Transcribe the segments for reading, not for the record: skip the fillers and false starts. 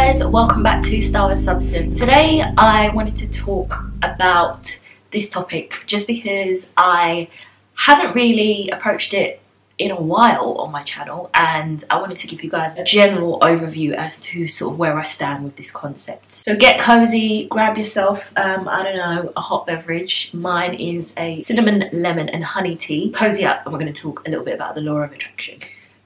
guys, welcome back to Style with Substance. Today I wanted to talk about this topic just because I haven't really approached it in a while on my channel, and I wanted to give you guys a general overview as to sort of where I stand with this concept. So get cozy, grab yourself, I don't know, a hot beverage. Mine is a cinnamon, lemon and honey tea. Cozy up, and we're going to talk a little bit about the law of attraction.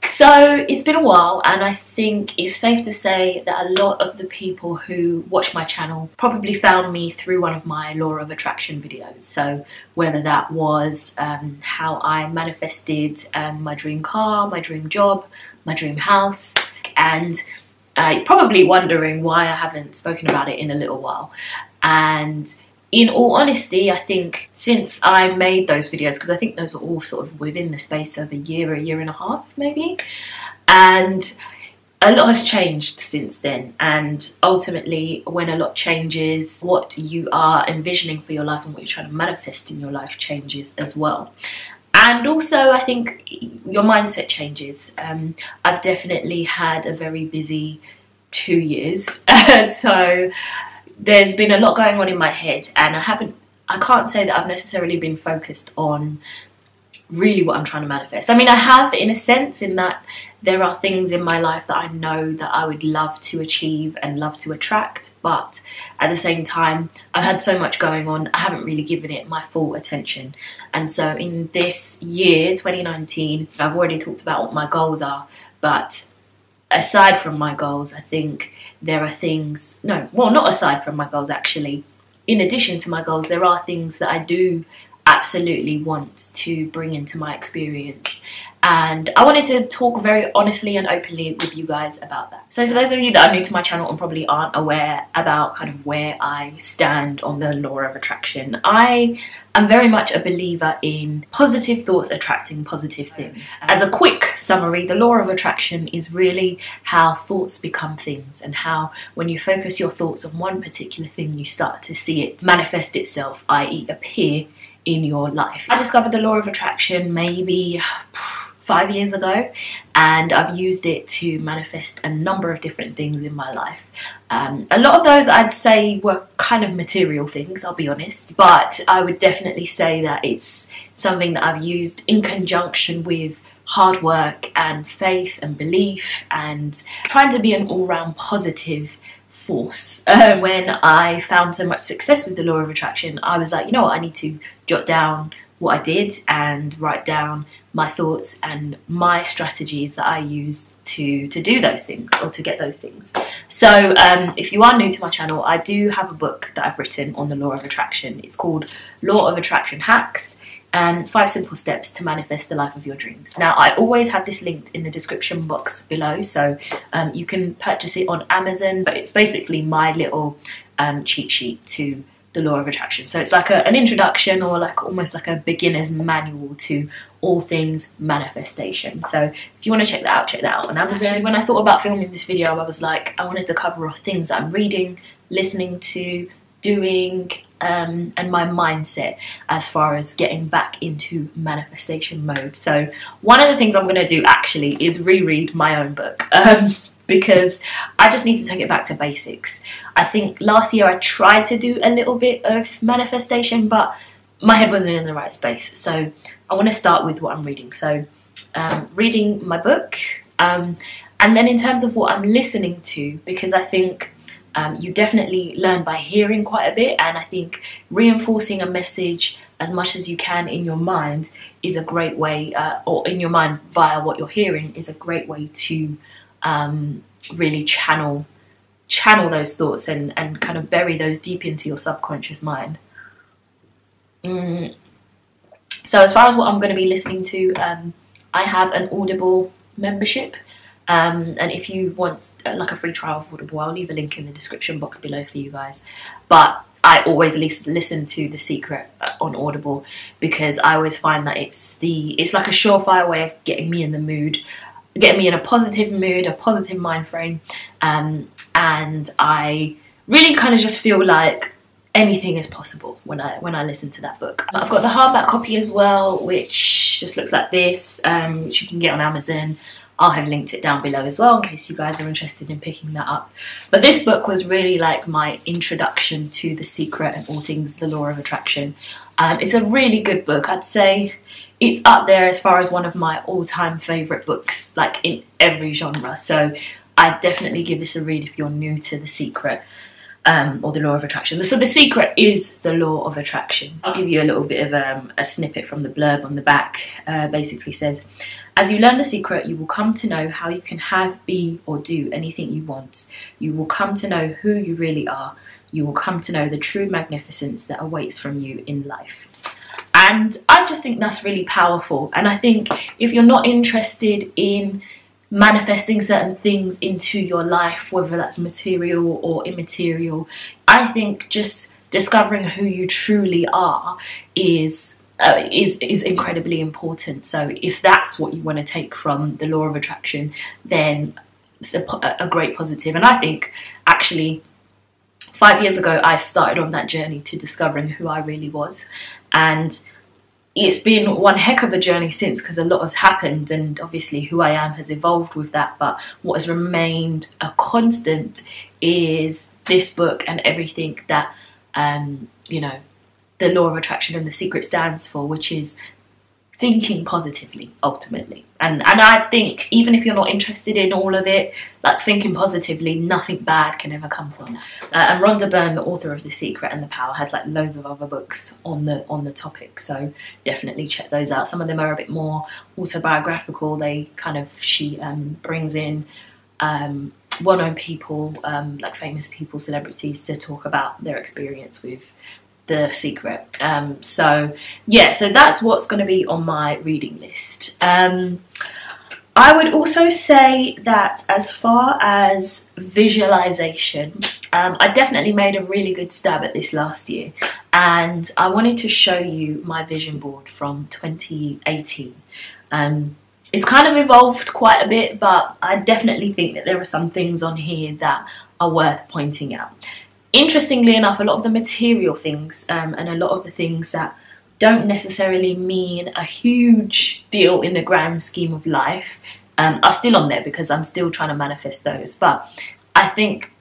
So it's been a while, and I think it's safe to say that a lot of the people who watch my channel probably found me through one of my law of attraction videos. So whether that was how I manifested my dream car, my dream job, my dream house, and you're probably wondering why I haven't spoken about it in a little while. And in all honesty, I think since I made those videos, because I think those are all sort of within the space of a year and a half maybe, and a lot has changed since then. And ultimately, when a lot changes, what you are envisioning for your life and what you're trying to manifest in your life changes as well. And also, I think your mindset changes. I've definitely had a very busy 2 years, so there's been a lot going on in my head, and I can't say that I've necessarily been focused on really what I'm trying to manifest. I mean, I have in a sense, in that there are things in my life that I know that I would love to achieve and love to attract, but at the same time, I've had so much going on, I haven't really given it my full attention. And so in this year, 2019, I've already talked about what my goals are, but aside from my goals, I think there are things, not aside from my goals actually, in addition to my goals, there are things that I do absolutely want to bring into my experience. And I wanted to talk very honestly and openly with you guys about that. So for those of you that are new to my channel and probably aren't aware about kind of where I stand on the law of attraction, I am very much a believer in positive thoughts attracting positive things. As a quick summary, the law of attraction is really how thoughts become things, and how when you focus your thoughts on one particular thing, you start to see it manifest itself, i.e. appear in your life. I discovered the law of attraction maybe 5 years ago, and I've used it to manifest a number of different things in my life. A lot of those I'd say were kind of material things, I'll be honest, but I would definitely say that it's something that I've used in conjunction with hard work and faith and belief and trying to be an all-round positive force. When I found so much success with the law of attraction, I was like, you know what, I need to jot down what I did and write down my thoughts and my strategies that I use to do those things, or to get those things. So if you are new to my channel, I do have a book that I've written on the law of attraction. It's called Law of Attraction Hacks, 5 Simple Steps to Manifest the Life of Your Dreams. Now, I always have this linked in the description box below, so you can purchase it on Amazon, but it's basically my little cheat sheet to the law of attraction. So it's like an introduction, or like almost like a beginner's manual to all things manifestation. So if you want to check that out on Amazon. Actually, when I thought about filming this video, I was like, I wanted to cover off things that I'm reading, listening to, doing, and my mindset as far as getting back into manifestation mode. So one of the things I'm going to do actually is reread my own book, because I just need to take it back to basics. I think last year I tried to do a little bit of manifestation, but my head wasn't in the right space. So I want to start with what I'm reading. So reading my book, and then in terms of what I'm listening to, because I think you definitely learn by hearing quite a bit, and I think reinforcing a message as much as you can in your mind is a great way, or in your mind via what you're hearing, is a great way to really channel those thoughts and kind of bury those deep into your subconscious mind. So as far as what I'm going to be listening to, I have an Audible membership, and if you want like a free trial of Audible, I'll leave a link in the description box below for you guys. But I always listen to The Secret on Audible, because I always find that it's like a surefire way of getting me in the mood, getting me in a positive mood, a positive mind frame, and I really kind of just feel like anything is possible when I listen to that book. I've got the hardback copy as well, which just looks like this, which you can get on Amazon. I'll have linked it down below as well in case you guys are interested in picking that up. But this book was really like my introduction to The Secret and all things the law of attraction. It's a really good book. I'd say it's up there as far as one of my all-time favourite books, like in every genre. So I'd definitely give this a read if you're new to The Secret. Or the law of attraction. So The Secret is the law of attraction. I'll give you a little bit of a snippet from the blurb on the back. Basically says, as you learn the secret, you will come to know how you can have, be, or do anything you want. You will come to know who you really are. You will come to know the true magnificence that awaits from you in life. And I just think that's really powerful. And I think if you're not interested in manifesting certain things into your life, whether that's material or immaterial, I think just discovering who you truly are is incredibly important. So if that's what you want to take from the law of attraction, then it's a great positive. And I think actually 5 years ago I started on that journey to discovering who I really was, and it's been one heck of a journey since, because a lot has happened, and obviously who I am has evolved with that. But what has remained a constant is this book and everything that you know, the law of attraction and The Secret stands for, which is thinking positively ultimately. And I think even if you're not interested in all of it, like thinking positively, nothing bad can ever come from that. And Rhonda Byrne, the author of The Secret and The Power, has like loads of other books on the topic, so definitely check those out. Some of them are a bit more autobiographical. She brings in well-known people, like famous people, celebrities, to talk about their experience with The Secret. So yeah, so that's what's going to be on my reading list. I would also say that as far as visualization, I definitely made a really good stab at this last year, and I wanted to show you my vision board from 2018. It's kind of evolved quite a bit, but I definitely think that there are some things on here that are worth pointing out. Interestingly enough, a lot of the material things and a lot of the things that don't necessarily mean a huge deal in the grand scheme of life are still on there, because I'm still trying to manifest those. But I think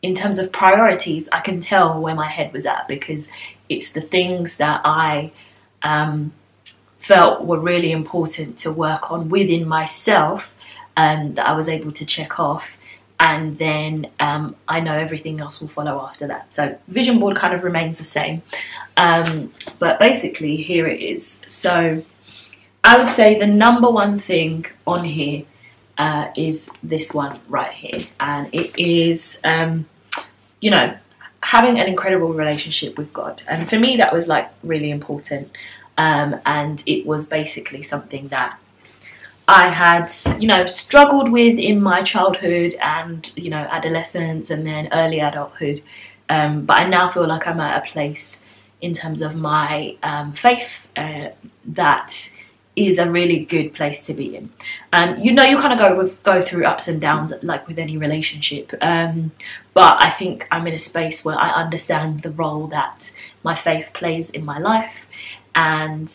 in terms of priorities, I can tell where my head was at, because it's the things that I felt were really important to work on within myself that I was able to check off. And then I know everything else will follow after that. So vision board kind of remains the same, but basically here it is. So I would say the number one thing on here is this one right here, and it is you know, having an incredible relationship with God. And for me that was like really important, and it was basically something that I had, you know, struggled with in my childhood and, you know, adolescence and then early adulthood. But I now feel like I'm at a place in terms of my faith that is a really good place to be in. You know, you kind of go through ups and downs like with any relationship. But I think I'm in a space where I understand the role that my faith plays in my life. And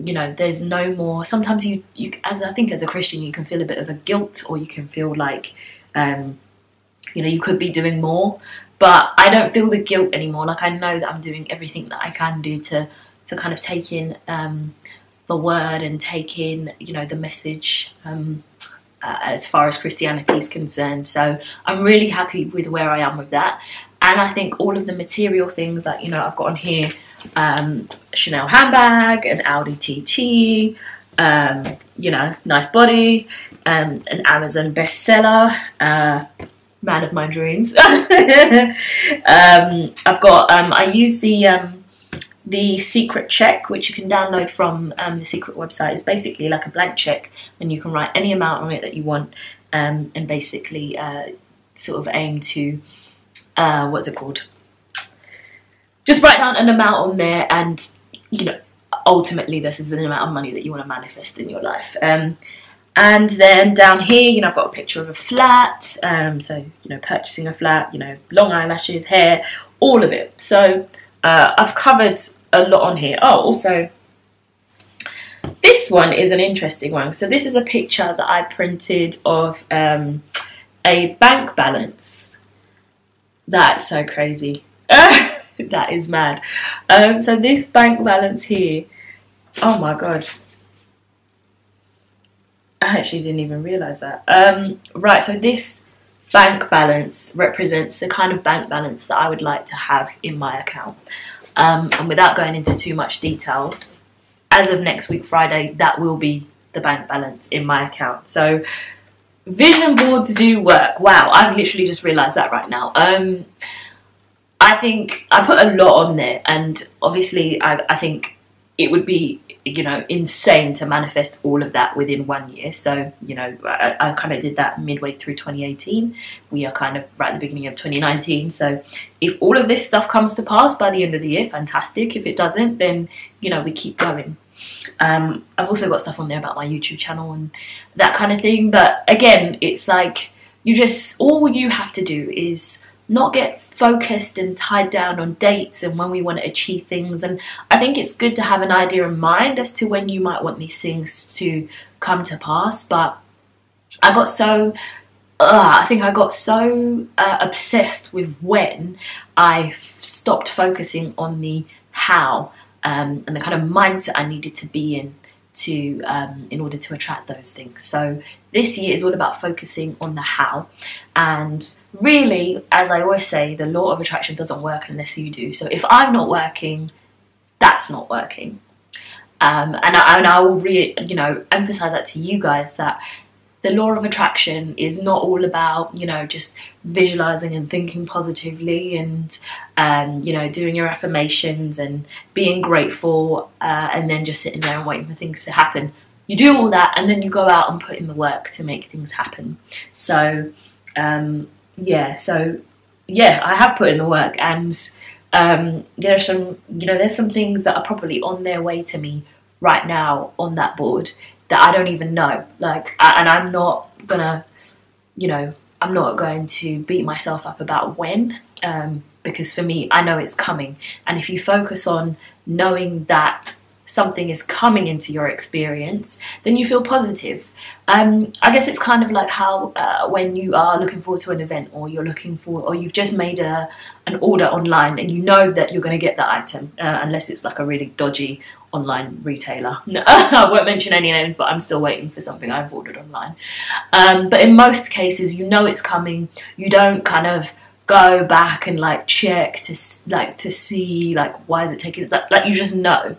you know, there's no more, sometimes you as I think as a Christian, you can feel a bit of a guilt, or you can feel like, you know, you could be doing more, but I don't feel the guilt anymore. Like, I know that I'm doing everything that I can do to kind of take in the word and take in, you know, the message as far as Christianity is concerned. So I'm really happy with where I am with that. And I think all of the material things that, you know, I've got on here, Chanel handbag, an Audi TT, you know, nice body, an Amazon bestseller, man of my dreams. I've got, I use the Secret check, which you can download from the Secret website. It's basically like a blank check, and you can write any amount on it that you want, and basically sort of aim to, what's it called? Just write down an amount on there, and, you know, ultimately this is an amount of money that you want to manifest in your life. And then down here, you know, I've got a picture of a flat, so, you know, purchasing a flat, you know, long eyelashes, hair, all of it. So I've covered a lot on here. Oh, also, this one is an interesting one. So this is a picture that I printed of a bank balance. That's so crazy. That is mad. So this bank balance here, oh my god, I actually didn't even realise that. Right, so this bank balance represents the kind of bank balance that I would like to have in my account. And without going into too much detail, as of next week Friday, that will be the bank balance in my account. So vision boards do work. Wow, I've literally just realised that right now. I think I put a lot on there, and obviously I think it would be, you know, insane to manifest all of that within 1 year. So, you know, I kind of did that midway through 2018. We are kind of right at the beginning of 2019. So if all of this stuff comes to pass by the end of the year, fantastic. If it doesn't, then, you know, we keep going. I've also got stuff on there about my YouTube channel and that kind of thing. But again, it's like, all you have to do is not get focused and tied down on dates and when we want to achieve things. And I think it's good to have an idea in mind as to when you might want these things to come to pass. But I got so obsessed with when I stopped focusing on the how and the kind of mindset I needed to be in order to attract those things. So this year is all about focusing on the how. And really, as I always say, the law of attraction doesn't work unless you do. So if I'm not working, that's not working. And I will emphasize that to you guys, that the law of attraction is not all about, you know, just visualizing and thinking positively and you know, doing your affirmations and being grateful and then just sitting there and waiting for things to happen. You do all that and then you go out and put in the work to make things happen. So yeah, I have put in the work, and there's some things that are probably on their way to me right now on that board that I don't even know. And I'm not gonna, you know, I'm not going to beat myself up about when, because for me, I know it's coming. And if you focus on knowing that something is coming into your experience, then you feel positive. I guess it's kind of like how when you are looking forward to an event, or you've just made an order online and you know that you're going to get that item, unless it's like a really dodgy online retailer. I won't mention any names, but I'm still waiting for something I've ordered online. But in most cases, you know it's coming. You don't kind of go back and like check to see like why is it taking, like you just know.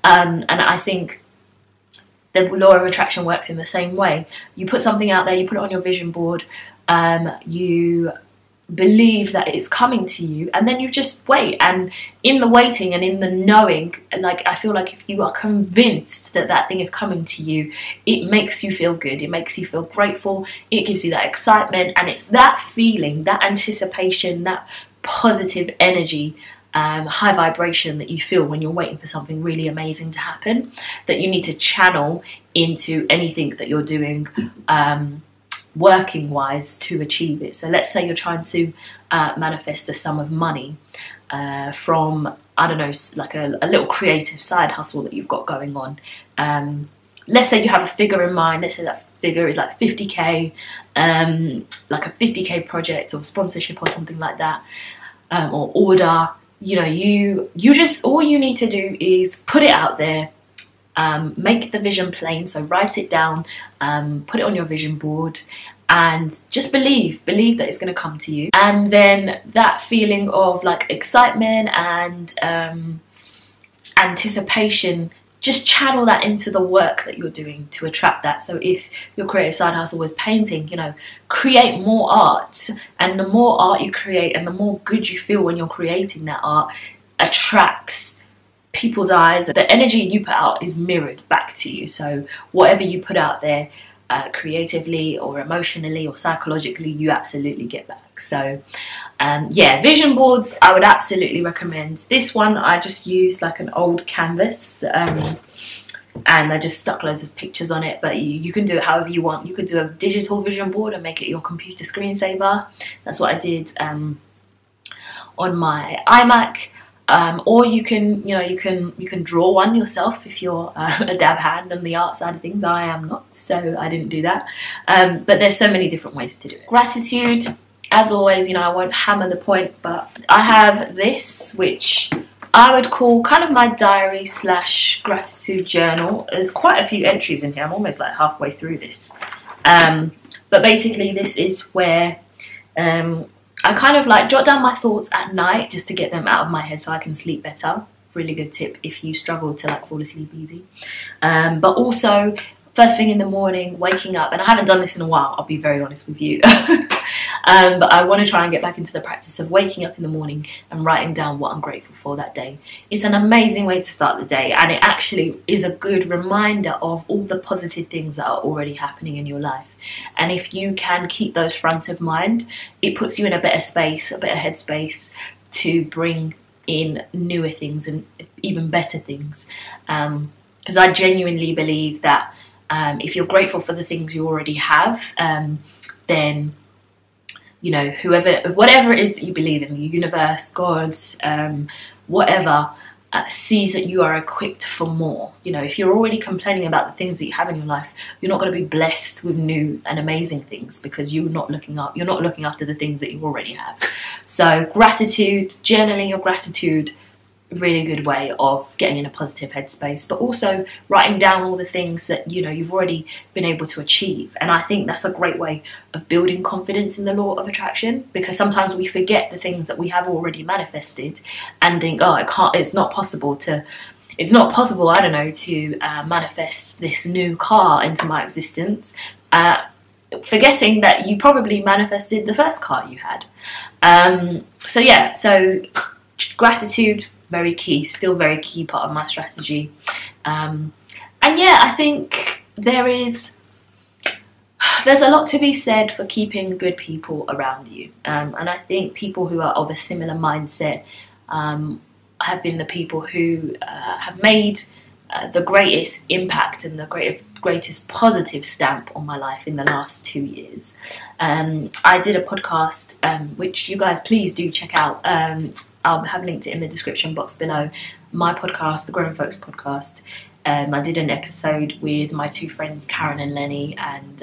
And I think the law of attraction works in the same way. You put something out there, you put it on your vision board, you believe that it's coming to you, and then you just wait. And in the waiting and in the knowing, like, I feel like if you are convinced that that thing is coming to you, it makes you feel good, it makes you feel grateful, it gives you that excitement, and it's that feeling, that anticipation, that positive energy, high vibration that you feel when you're waiting for something really amazing to happen, that you need to channel into anything that you're doing working wise to achieve it. So let's say you're trying to manifest a sum of money from, I don't know, like a little creative side hustle that you've got going on. Let's say you have a figure in mind. Let's say that figure is like 50k, like a 50k project or sponsorship or something like that, or order. You know, you just, all you need to do is put it out there. Make the vision plain, so write it down, put it on your vision board, and just believe that it's going to come to you. And then that feeling of like excitement and anticipation, just channel that into the work that you're doing to attract that. So if your creative side hustle was painting, you know, create more art, and the more art you create and the more good you feel when you're creating that art attracts people's eyes. The energy you put out is mirrored back to you. So whatever you put out there, creatively or emotionally or psychologically, you absolutely get back. So yeah, vision boards, I would absolutely recommend. This one I just used like an old canvas, and I just stuck loads of pictures on it, but you can do it however you want. You could do a digital vision board and make it your computer screensaver. That's what I did on my iMac. Or you can, you can draw one yourself if you're a dab hand on the art side of things. I am not, so I didn't do that. But there's so many different ways to do it. Gratitude, as always, I won't hammer the point, but I have this, which I would call kind of my diary / gratitude journal. There's quite a few entries in here. I'm almost like halfway through this. But basically this is where I kind of like jot down my thoughts at night just to get them out of my head so I can sleep better. Really good tip if you struggle to like fall asleep easy. But also first thing in the morning, waking up, and I haven't done this in a while, I'll be very honest with you. But I want to try and get back into the practice of waking up in the morning and writing down what I'm grateful for that day. It's an amazing way to start the day, and it actually is a good reminder of all the positive things that are already happening in your life. And if you can keep those front of mind, it puts you in a better space, a better headspace to bring in newer things and even better things. Because I genuinely believe that if you're grateful for the things you already have, then whatever it is that you believe in, the universe, God, whatever, sees that you are equipped for more. If you're already complaining about the things that you have in your life, you're not going to be blessed with new and amazing things because you're not looking after the things that you already have. So gratitude, journaling your gratitude, really good way of getting in a positive headspace, but also writing down all the things that you've already been able to achieve. And I think that's a great way of building confidence in the law of attraction, because sometimes we forget the things that we have already manifested and think, oh, it's not possible, I don't know, to manifest this new car into my existence, forgetting that you probably manifested the first car you had. So gratitude, very key, still very key part of my strategy. And yeah, I think there's a lot to be said for keeping good people around you. And I think people who are of a similar mindset have been the people who have made the greatest impact and the greatest positive stamp on my life in the last 2 years. I did a podcast, which you guys please do check out. I'll have linked it in the description box below. My podcast, the Grown Folks podcast. I did an episode with my two friends, Karen and Lenny, and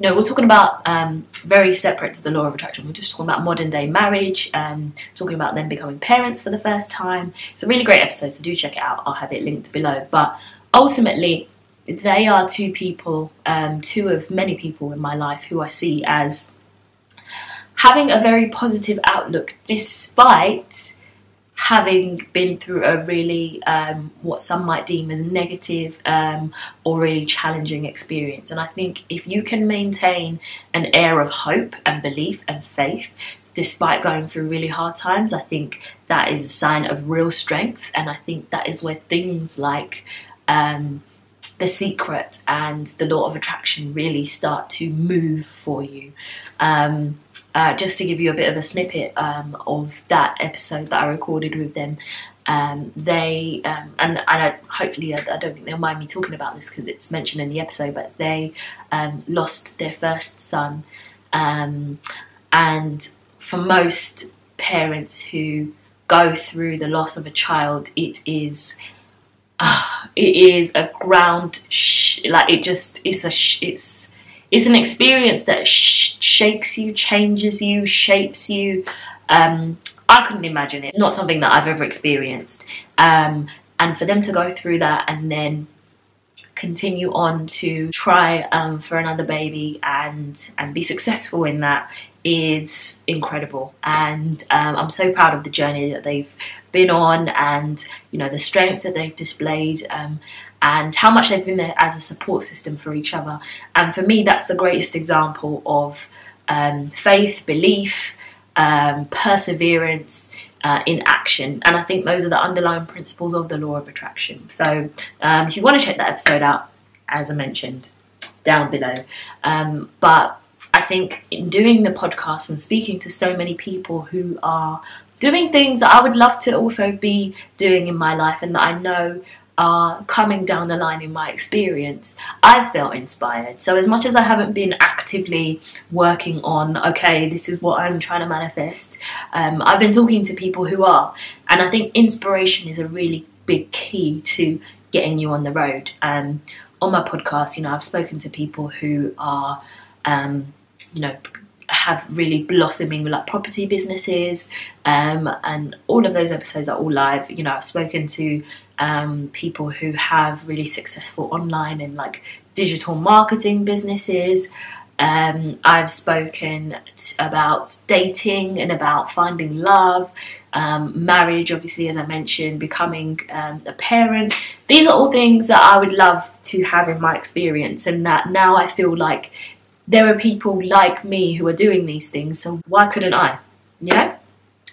we're talking about very separate to the law of attraction. We're just talking about modern day marriage, talking about them becoming parents for the first time. It's a really great episode, so do check it out. I'll have it linked below. But ultimately, they are two people, two of many people in my life who I see as having a very positive outlook despite having been through a really, what some might deem as negative or really challenging experience. And I think if you can maintain an air of hope and belief and faith despite going through really hard times, I think that is a sign of real strength. And I think that is where things like The Secret and the law of attraction really start to move for you. Just to give you a bit of a snippet of that episode that I recorded with them, hopefully I don't think they'll mind me talking about this because it's mentioned in the episode, but they lost their first son, and for most parents who go through the loss of a child, it is a ground it's an experience that shakes you, changes you, shapes you. I couldn't imagine it. It's not something that I've ever experienced. And for them to go through that and then continue on to try for another baby and be successful in that is incredible. And I'm so proud of the journey that they've been on, and the strength that they've displayed, and how much they've been there as a support system for each other. And for me, that's the greatest example of faith, belief, perseverance in action. And I think those are the underlying principles of the law of attraction. So if you want to check that episode out, as I mentioned, down below. But I think in doing the podcast and speaking to so many people who are doing things that I would love to also be doing in my life, and that I know are coming down the line in my experience, I've felt inspired. So as much as I haven't been actively working on, okay, this is what I'm trying to manifest, I've been talking to people who are. And I think inspiration is a really big key to getting you on the road. On my podcast, you know, I've spoken to people who are, you know, have really blossoming like property businesses, and all of those episodes are all live. You know, I've spoken to people who have really successful online and like digital marketing businesses. I've spoken about dating and about finding love, marriage, obviously, as I mentioned, becoming a parent. These are all things that I would love to have in my experience, and that now I feel like there are people like me who are doing these things, so why couldn't I, you know?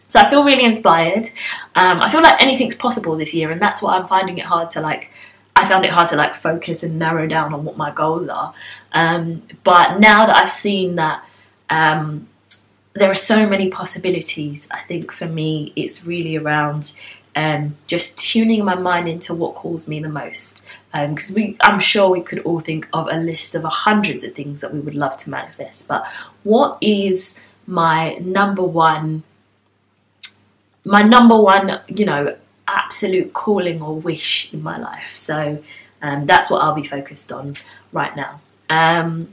So I feel really inspired. I feel like anything's possible this year, and that's why I'm finding it hard to like, I found it hard to like focus and narrow down on what my goals are. But now that I've seen that there are so many possibilities, I think for me it's really around just tuning my mind into what calls me the most. Because I'm sure we could all think of a list of hundreds of things that we would love to manifest, but what is my number one, you know, absolute calling or wish in my life? So that's what I'll be focused on right now. And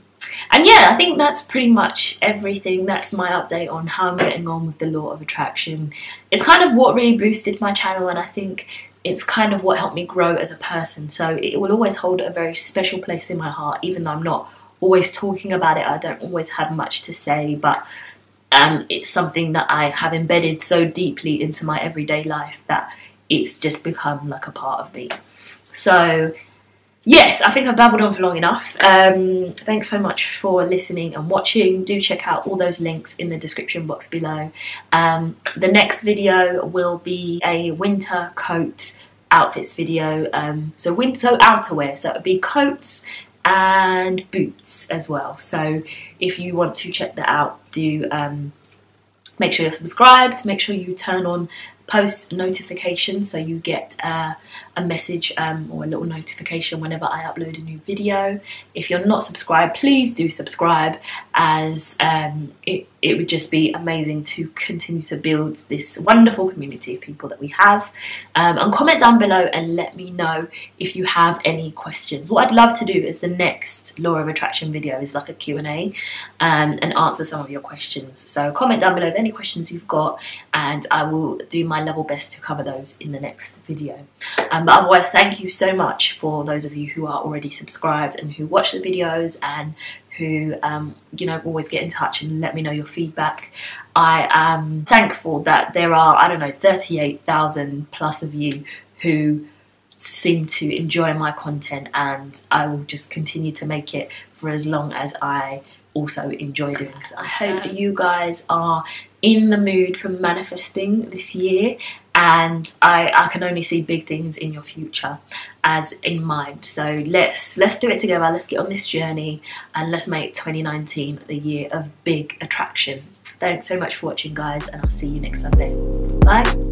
yeah, I think that's pretty much everything. That's my update on how I'm getting on with the law of attraction. It's kind of what really boosted my channel, and I think it's kind of what helped me grow as a person. So it will always hold a very special place in my heart, even though I'm not always talking about it. I don't always have much to say, but it's something that I have embedded so deeply into my everyday life that it's just become like a part of me. So yes, I think I've babbled on for long enough. Thanks so much for listening and watching. Do check out all those links in the description box below. The next video will be a winter coat outfits video. So outerwear, so it would be coats and boots as well. So if you want to check that out, do make sure you're subscribed. Make sure you turn on post notifications so you get a message or a little notification whenever I upload a new video. If you're not subscribed, please do subscribe, as it would just be amazing to continue to build this wonderful community of people that we have. And comment down below and let me know if you have any questions. What I'd love to do is the next law of attraction video is like a Q&A and answer some of your questions. So comment down below any questions you've got, and I will do my level best to cover those in the next video. But otherwise, thank you so much for those of you who are already subscribed and who watch the videos and who you know, always get in touch and let me know your feedback. I am thankful that there are, I don't know, 38,000 plus of you who seem to enjoy my content, and I will just continue to make it for as long as I also enjoy doing it. I hope you guys are in the mood for manifesting this year, and I can only see big things in your future as in mine. So let's do it together. Let's get on this journey and let's make 2019 the year of big attraction. Thanks so much for watching, guys, and I'll see you next Sunday. Bye.